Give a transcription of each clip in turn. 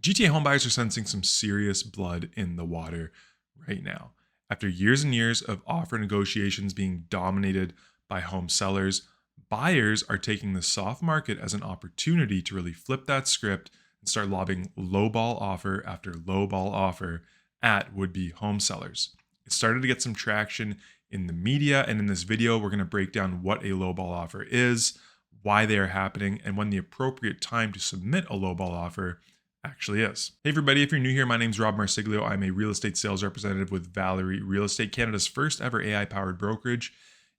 GTA homebuyers are sensing some serious blood in the water right now. After years and years of offer negotiations being dominated by home sellers, buyers are taking the soft market as an opportunity to really flip that script and start lobbing lowball offer after lowball offer at would-be home sellers. It started to get some traction in the media, and in this video, we're going to break down what a lowball offer is, why they are happening, and when the appropriate time to submit a lowball offer actually is. Hey everybody, if you're new here, my name's Rob Marsiglio. I'm a real estate sales representative with Valerie Real Estate, Canada's first ever AI-powered brokerage.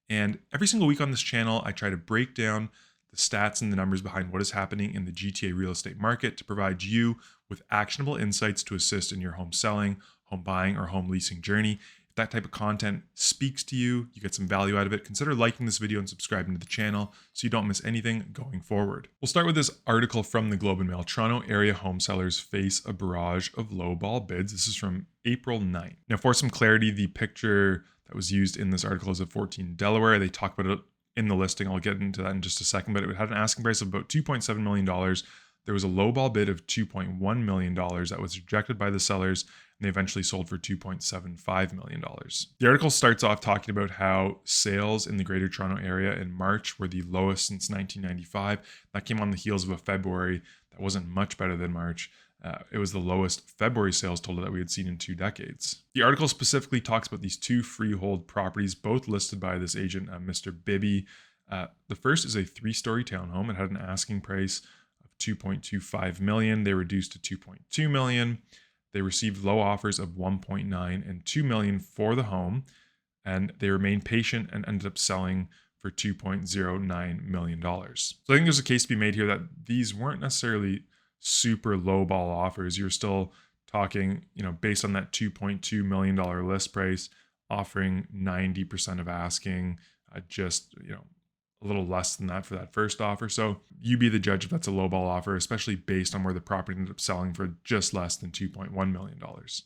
And every single week on this channel, I try to break down the stats and the numbers behind what is happening in the GTA real estate market to provide you with actionable insights to assist in your home selling, home buying, or home leasing journey. If that type of content speaks to you, you get some value out of it, consider liking this video and subscribing to the channel so you don't miss anything going forward. We'll start with this article from the Globe and Mail. Toronto area home sellers face a barrage of lowball bids. This is from April 9th. Now, for some clarity, the picture that was used in this article is of 14 Delaware. They talk about it in the listing. I'll get into that in just a second, but it had an asking price of about $2.7 million. There was a lowball bid of $2.1 million that was rejected by the sellers, and they eventually sold for $2.75 million. The article starts off talking about how sales in the Greater Toronto Area in March were the lowest since 1995. That came on the heels of a February that wasn't much better than March. It was the lowest February sales total that we had seen in 2 decades. The article specifically talks about these 2 freehold properties, both listed by this agent, Mr. Bibby. The first is a 3-story townhome. It had an asking price of $2.25 million. They reduced to $2.2 million. They received low offers of $1.9 and $2 million for the home, and they remained patient and ended up selling for $2.09 million. So I think there's a case to be made here that these weren't necessarily super low ball offers. You're still talking, based on that $2.2 million list price, offering 90% of asking, just, a little less than that for that first offer. So you be the judge if that's a lowball offer, especially based on where the property ended up selling for just less than $2.1 million.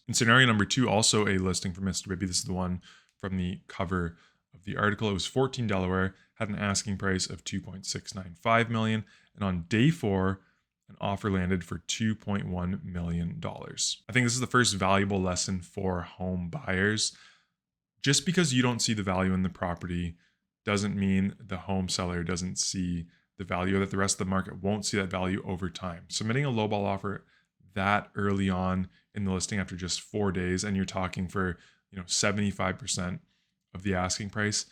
In scenario number 2, also a listing for Mr. Bibby. This is the one from the cover of the article. It was 14 Delaware, had an asking price of $2.695 million. And on day 4, an offer landed for $2.1 million. I think this is the first valuable lesson for home buyers. Just because you don't see the value in the property doesn't mean the home seller doesn't see the value, or that the rest of the market won't see that value over time. Submitting a lowball offer that early on in the listing after just 4 days, and you're talking for 75% of the asking price,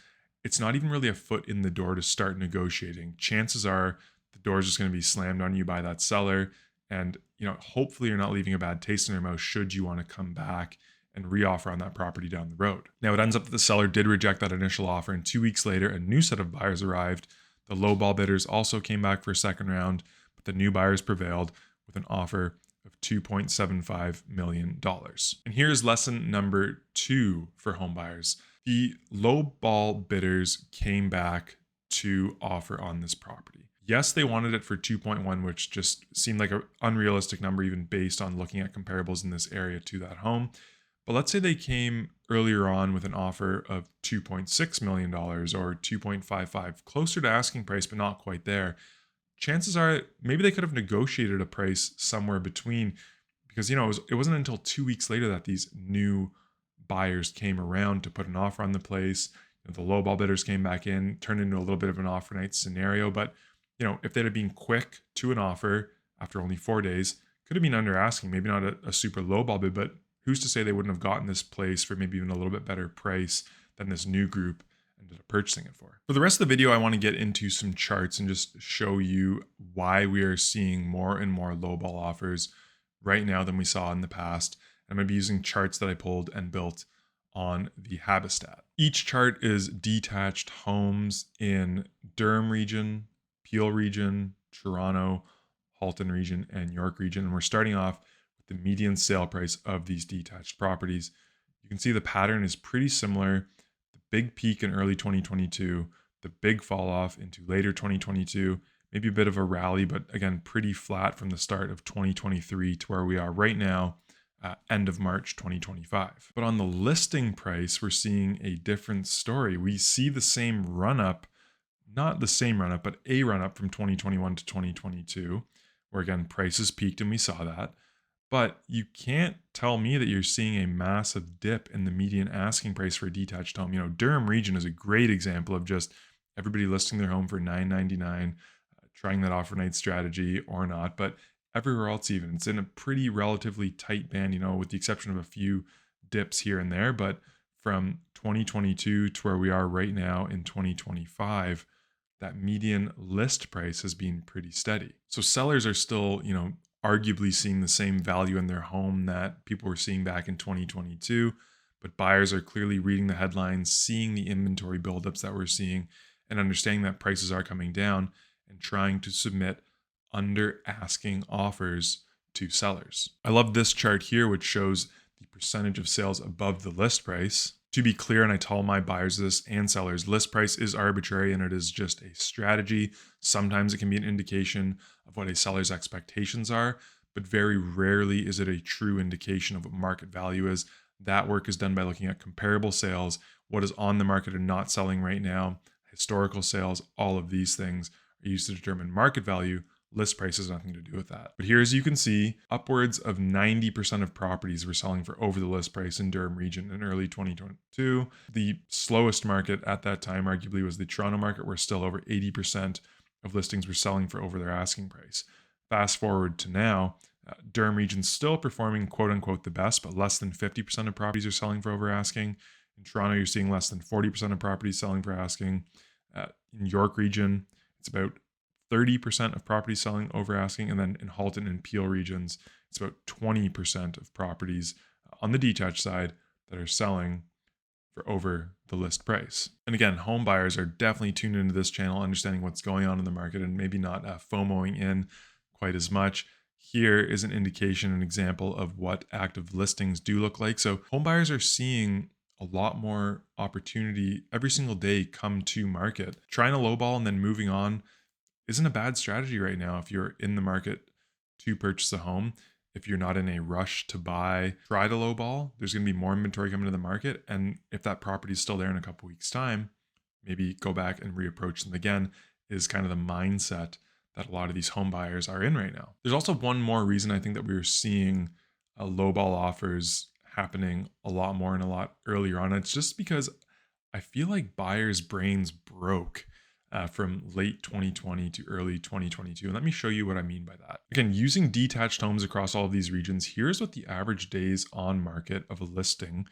it's not even really a foot in the door to start negotiating. Chances are the door is just going to be slammed on you by that seller, and hopefully you're not leaving a bad taste in their mouth should you want to come back and reoffer on that property down the road. Now, it ends up that the seller did reject that initial offer, and 2 weeks later, a new set of buyers arrived. The lowball bidders also came back for a second round, but the new buyers prevailed with an offer of $2.75 million. And here's lesson number 2 for home buyers. The lowball bidders came back to offer on this property. Yes, they wanted it for 2.1, which just seemed like an unrealistic number, even based on looking at comparables in this area to that home. But let's say they came earlier on with an offer of $2.6 million or 2.55, closer to asking price, but not quite there. Chances are maybe they could have negotiated a price somewhere between, because it wasn't until 2 weeks later that these new buyers came around to put an offer on the place. The lowball bidders came back in, turned into a little bit of an offer night scenario. But if they'd have been quick to an offer after only 4 days, could have been under asking, maybe not a super lowball bid, but who's to say they wouldn't have gotten this place for maybe even a little bit better price than this new group ended up purchasing it for. For the rest of the video, I want to get into some charts and just show you why we are seeing more and more lowball offers right now than we saw in the past. I'm going to be using charts that I pulled and built on the Habistat. Each chart is detached homes in Durham region, Peel region, Toronto, Halton region, and York region. And we're starting off the median sale price of these detached properties. You can see the pattern is pretty similar. The big peak in early 2022, the big fall off into later 2022, maybe a bit of a rally, but again, pretty flat from the start of 2023 to where we are right now, end of March 2025. But on the listing price, we're seeing a different story. We see the same run up, not the same run up, but a run up from 2021 to 2022, where again, prices peaked and we saw that. But you can't tell me that you're seeing a massive dip in the median asking price for a detached home. Durham region is a great example of just everybody listing their home for $999, trying that offer night strategy or not. But everywhere else, even it's in a pretty relatively tight band, with the exception of a few dips here and there. But from 2022 to where we are right now in 2025, that median list price has been pretty steady. So sellers are still, arguably seeing the same value in their home that people were seeing back in 2022, but buyers are clearly reading the headlines, seeing the inventory buildups that we're seeing, and understanding that prices are coming down and trying to submit under asking offers to sellers. I love this chart here, which shows the percentage of sales above the list price. To be clear, and I tell my buyers this and sellers, list price is arbitrary and it is just a strategy. Sometimes it can be an indication of what a seller's expectations are, but very rarely is it a true indication of what market value is. That work is done by looking at comparable sales, what is on the market and not selling right now, historical sales. All of these things are used to determine market value. List price has nothing to do with that. But here, as you can see, upwards of 90% of properties were selling for over the list price in Durham region in early 2022. The slowest market at that time arguably was the Toronto market, where still over 80% of listings were selling for over their asking price. Fast forward to now, Durham region still performing quote unquote the best, but less than 50% of properties are selling for over asking. In Toronto, you're seeing less than 40% of properties selling for asking. In York region, it's about 30% of properties selling over asking. And then in Halton and Peel regions, it's about 20% of properties on the detached side that are selling for over the list price. And again, home buyers are definitely tuned into this channel, understanding what's going on in the market and maybe not FOMOing in quite as much. Here is an indication, an example of what active listings do look like. So home buyers are seeing a lot more opportunity every single day come to market. Trying to lowball and then moving on isn't a bad strategy right now if you're in the market to purchase a home. If you're not in a rush to buy, try to lowball. There's going to be more inventory coming to the market. And if that property is still there in a couple weeks' time, maybe go back and reapproach them again, is kind of the mindset that a lot of these home buyers are in right now. There's also one more reason I think that we are seeing lowball offers happening a lot more and a lot earlier on. It's just because I feel like buyers' brains broke from late 2020 to early 2022. And let me show you what I mean by that. Again, using detached homes across all of these regions, here's what the average days on market of a listing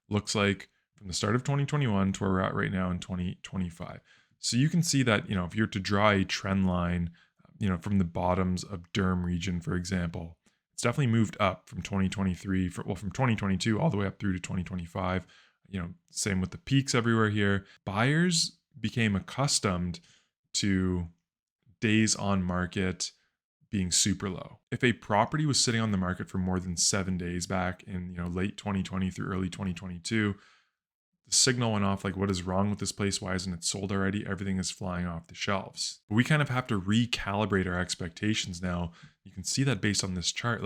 looks like from the start of 2021 to where we're at right now in 2025. So you can see that, if you're to draw a trend line, from the bottoms of Durham region, for example, it's definitely moved up from 2023, from 2022 all the way up through to 2025. Same with the peaks everywhere here. Buyers became accustomed to days on market being super low. If a property was sitting on the market for more than 7 days back in late 2020 through early 2022, the signal went off like, what is wrong with this place? Why isn't it sold already? Everything is flying off the shelves. But we kind of have to recalibrate our expectations now. You can see that based on this chart,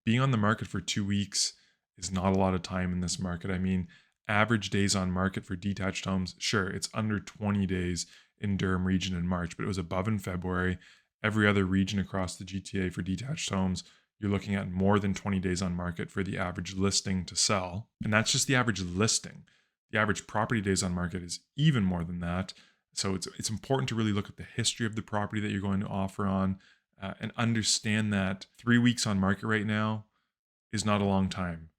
being on the market for 2 weeks is not a lot of time in this market. I mean, average days on market for detached homes, sure, it's under 20 days in Durham region in March, but it was above in February. Every other region across the GTA for detached homes, you're looking at more than 20 days on market for the average listing to sell. And that's just the average listing. The average property days on market is even more than that. So it's important to really look at the history of the property that you're going to offer on and understand that 3 weeks on market right now is not a long time.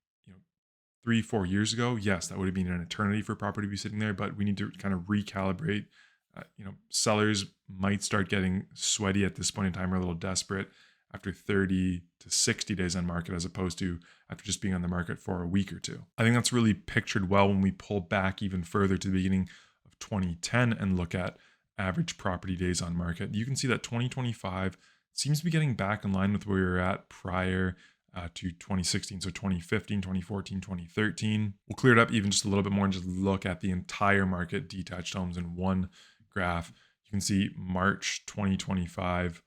3-4 years ago, yes, that would have been an eternity for property to be sitting there, but we need to kind of recalibrate. Sellers might start getting sweaty at this point in time, or a little desperate after 30 to 60 days on market, as opposed to after just being on the market for a week or two. I think that's really pictured well when we pull back even further to the beginning of 2010 and look at average property days on market. You can see that 2025 seems to be getting back in line with where we were at prior to 2016. So 2015, 2014, 2013. We'll clear it up even just a little bit more and just look at the entire market, detached homes in one graph. You can see March 2025,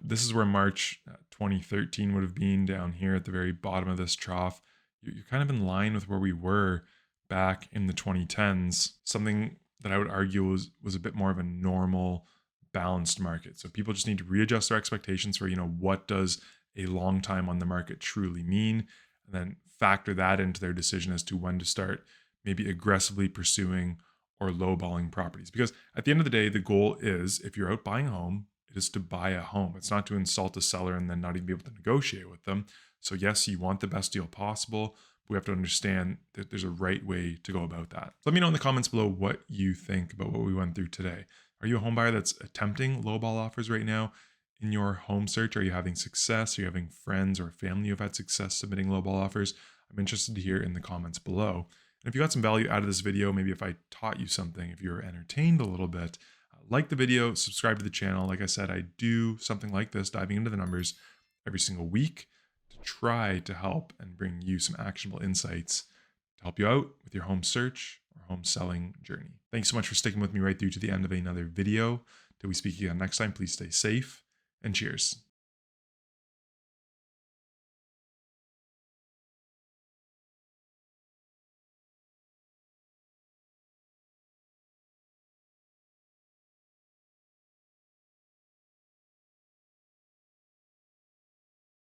this is where March 2013 would have been down here at the very bottom of this trough. You're kind of in line with where we were back in the 2010s, something that I would argue was a bit more of a normal, balanced market. So people just need to readjust their expectations for, what does a long time on the market truly mean, and then factor that into their decision as to when to start maybe aggressively pursuing or lowballing properties. Because at the end of the day, the goal is, if you're out buying a home, it is to buy a home. It's not to insult a seller and then not even be able to negotiate with them. So yes, you want the best deal possible. We have to understand that there's a right way to go about that. Let me know in the comments below what you think about what we went through today. Are you a home buyer that's attempting lowball offers right now in your home search? Are you having success? Are you having friends or family who've had success submitting lowball offers? I'm interested to hear in the comments below. And if you got some value out of this video, maybe if I taught you something, if you were entertained a little bit, like the video, subscribe to the channel. Like I said, I do something like this, diving into the numbers every single week to try to help and bring you some actionable insights to help you out with your home search or home selling journey. Thanks so much for sticking with me right through to the end of another video. Till we speak again next time, please stay safe and cheers.